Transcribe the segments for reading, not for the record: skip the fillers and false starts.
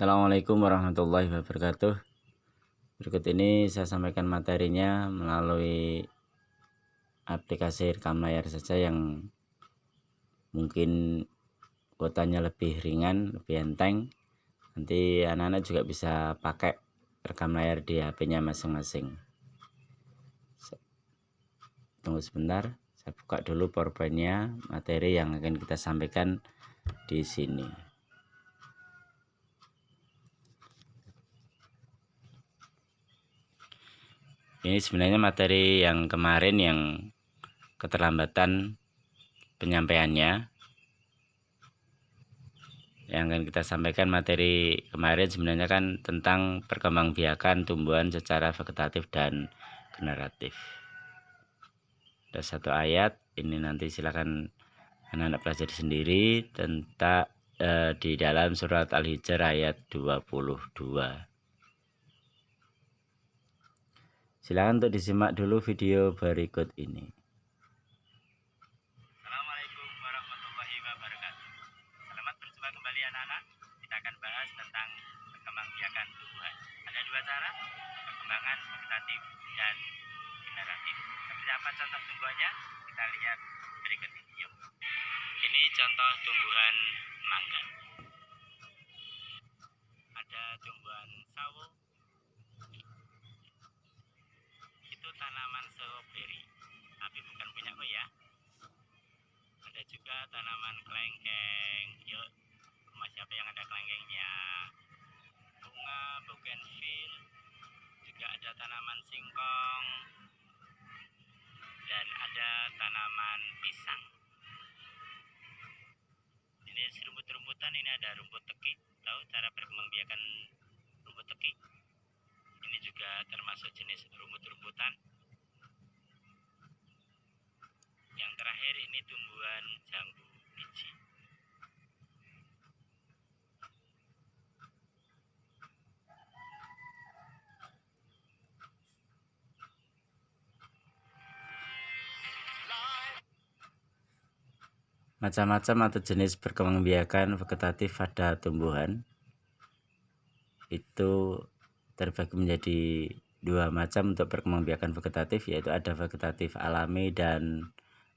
Assalamualaikum warahmatullahi wabarakatuh. Berikut ini saya sampaikan materinya melalui aplikasi rekam layar saja yang mungkin kuotanya lebih ringan, lebih enteng. Nanti anak-anak juga bisa pakai rekam layar di HP-nya masing-masing. Tunggu sebentar, saya buka dulu PowerPoint-nya, materi yang akan kita sampaikan di sini. Ini sebenarnya materi yang kemarin yang keterlambatan penyampaiannya. Yang akan kita sampaikan materi kemarin sebenarnya kan tentang perkembangbiakan tumbuhan secara vegetatif dan generatif. Ada satu ayat, ini nanti silakan anak-anak pelajari sendiri tentang di dalam surat Al-Hijr ayat 22. Silakan untuk disimak dulu video berikut ini. Assalamualaikum warahmatullahi wabarakatuh. Selamat berjumpa kembali anak-anak. Kita akan bahas tentang perkembangbiakan tumbuhan. Ada dua cara, perkembangan vegetatif dan generatif. Seperti apa contoh tumbuhannya? Kita lihat berikut video. Ini contoh tumbuhan mangga. Ada tumbuhan sawo. Itu tanaman strawberry, tapi bukan punyaku ya. Ada juga tanaman kelengkeng. Yuk, rumah siapa yang ada kelengkengnya? Bunga bougainville. Juga ada tanaman singkong. Dan ada tanaman pisang. Ini rumput-rumputan, ini ada rumput teki. Tahu cara perkembangbiakan rumput teki? Ini juga termasuk jenis rumput-rumputan. Yang terakhir ini tumbuhan jambu biji. Macam-macam atau jenis perkembangbiakan vegetatif pada tumbuhan itu terbagi menjadi dua macam untuk perkembangbiakan vegetatif, yaitu ada vegetatif alami dan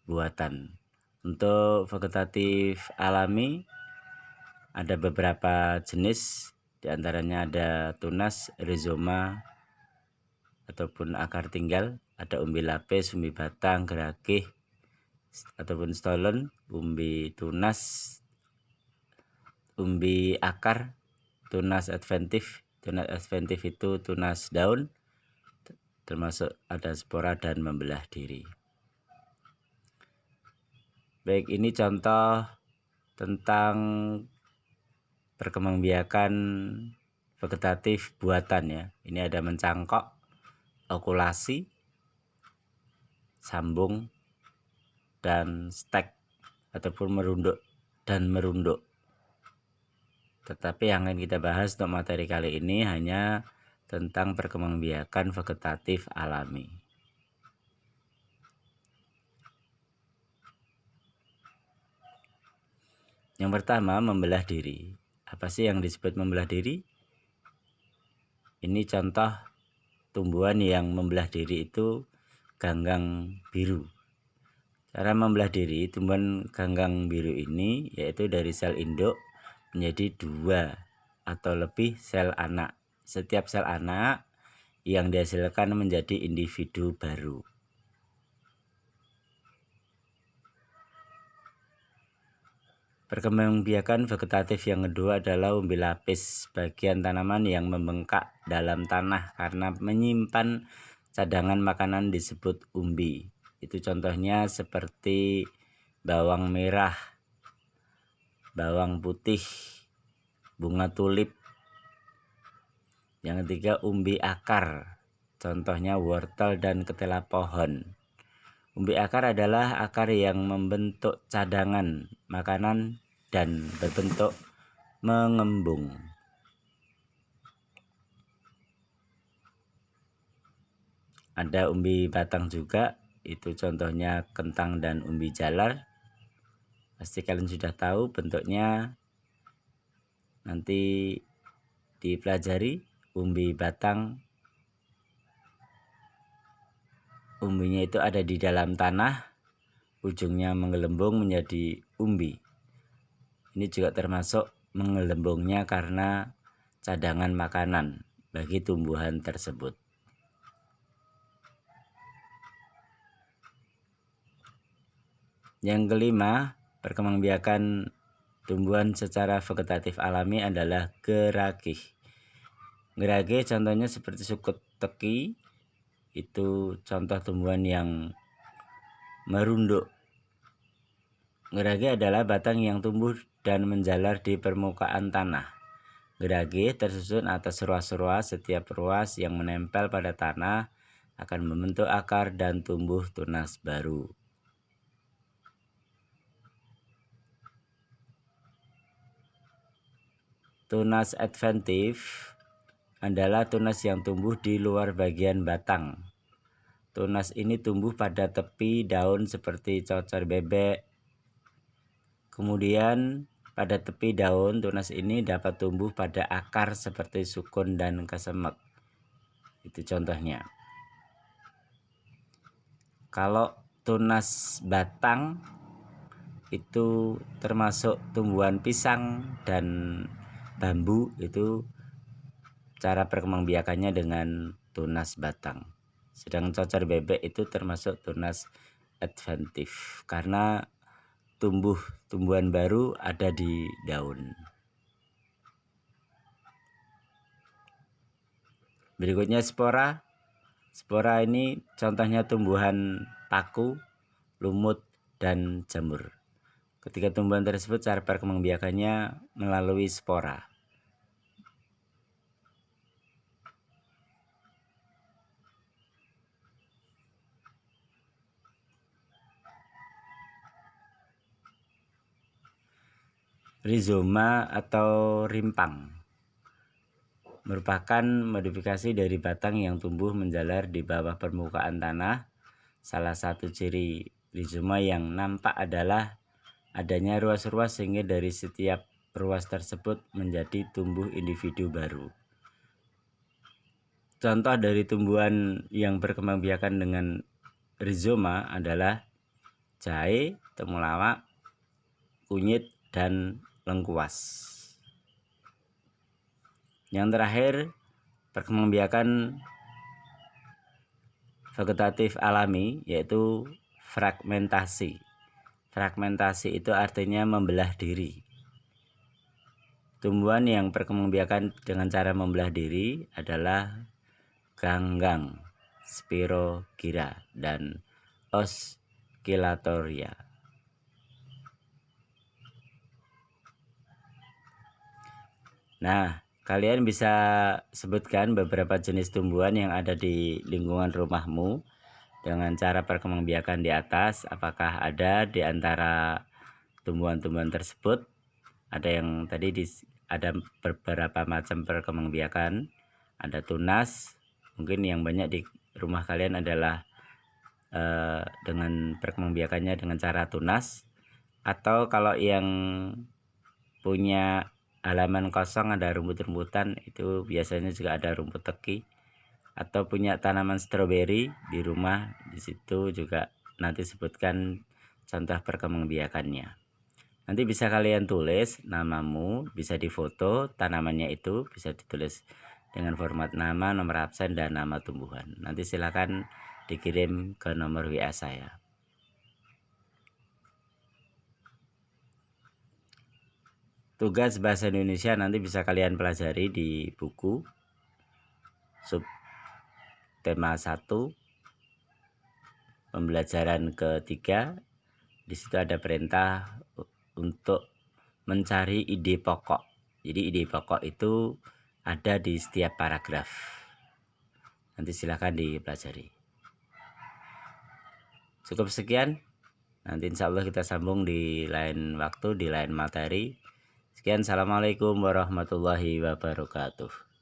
buatan. Untuk vegetatif alami ada beberapa jenis, diantaranya ada tunas, rizoma ataupun akar tinggal, ada umbi lapis, umbi batang, geragih ataupun stolon, umbi tunas, umbi akar, tunas adventif. Tunas adventif itu tunas daun, termasuk ada spora dan membelah diri. Baik, ini contoh tentang perkembangbiakan vegetatif buatan ya. Ini ada mencangkok, okulasi, sambung, dan stek ataupun merunduk dan merunduk. Tetapi yang akan kita bahas untuk materi kali ini hanya tentang perkembangbiakan vegetatif alami. Yang pertama, membelah diri. Apa sih yang disebut membelah diri? Ini contoh tumbuhan yang membelah diri itu ganggang biru. Cara membelah diri tumbuhan ganggang biru ini yaitu dari sel induk menjadi dua atau lebih sel anak. Setiap sel anak yang dihasilkan menjadi individu baru. Perkembangbiakan vegetatif yang kedua adalah umbi lapis, bagian tanaman yang membengkak dalam tanah karena menyimpan cadangan makanan disebut umbi. Itu contohnya seperti bawang merah, bawang putih, bunga tulip. Yang ketiga, umbi akar, contohnya wortel dan ketela pohon. Umbi akar adalah akar yang membentuk cadangan makanan dan berbentuk mengembung. Ada umbi batang juga, itu contohnya kentang dan umbi jalar. Pasti kalian sudah tahu bentuknya. Nanti dipelajari umbi batang. Umbinya itu ada di dalam tanah, ujungnya menggelembung menjadi umbi. Ini juga termasuk menggelembungnya karena cadangan makanan bagi tumbuhan tersebut. Yang kelima, perkembangbiakan tumbuhan secara vegetatif alami adalah geragih. Geragih contohnya seperti sukut teki, itu contoh tumbuhan yang merunduk. Geragih adalah batang yang tumbuh dan menjalar di permukaan tanah. Geragih tersusun atas ruas-ruas, setiap ruas yang menempel pada tanah akan membentuk akar dan tumbuh tunas baru. Tunas adventif adalah tunas yang tumbuh di luar bagian batang. Tunas ini tumbuh pada tepi daun seperti cocor bebek. Kemudian pada tepi daun, tunas ini dapat tumbuh pada akar seperti sukun dan kesemek. Itu contohnya. Kalau tunas batang itu termasuk tumbuhan pisang dan bambu, itu cara perkembangbiakannya dengan tunas batang. Sedang cocor bebek itu termasuk tunas adventif karena tumbuhan baru ada di daun. Berikutnya spora. Spora ini contohnya tumbuhan paku, lumut, dan jamur. Ketika tumbuhan tersebut cara perkembangbiakannya melalui spora. Rizoma atau rimpang merupakan modifikasi dari batang yang tumbuh menjalar di bawah permukaan tanah. Salah satu ciri rizoma yang nampak adalah adanya ruas-ruas sehingga dari setiap ruas tersebut menjadi tumbuh individu baru. Contoh dari tumbuhan yang berkembangbiakan dengan rizoma adalah jahe, temulawak, kunyit, dan lengkuas. Yang terakhir, perkembangbiakan vegetatif alami yaitu fragmentasi. Fragmentasi itu artinya membelah diri. Tumbuhan yang perkembangbiakan dengan cara membelah diri adalah ganggang, spirogyra, dan oscillatoria. Nah, kalian bisa sebutkan beberapa jenis tumbuhan yang ada di lingkungan rumahmu dengan cara perkembangbiakan di atas. Apakah ada di antara tumbuhan-tumbuhan tersebut? Ada yang tadi ada beberapa macam perkembangbiakan. Ada tunas, mungkin yang banyak di rumah kalian adalah dengan perkembangbiakannya dengan cara tunas. Atau kalau yang punya halaman kosong ada rumput-rumputan, itu biasanya juga ada rumput teki. Atau punya tanaman stroberi di rumah, di situ juga nanti sebutkan contoh perkembangbiakannya. Nanti bisa kalian tulis namamu, bisa difoto tanamannya itu, bisa ditulis dengan format nama, nomor absen, dan nama tumbuhan. Nanti silakan dikirim ke nomor WA saya. Tugas bahasa Indonesia nanti bisa kalian pelajari di buku sub tema 1 pembelajaran ketiga. Di situ ada perintah untuk mencari ide pokok. Jadi ide pokok itu ada di setiap paragraf. Nanti silahkan dipelajari. Cukup sekian. Nanti insya Allah kita sambung di lain waktu, di lain materi. Sekian, assalamualaikum warahmatullahi wabarakatuh.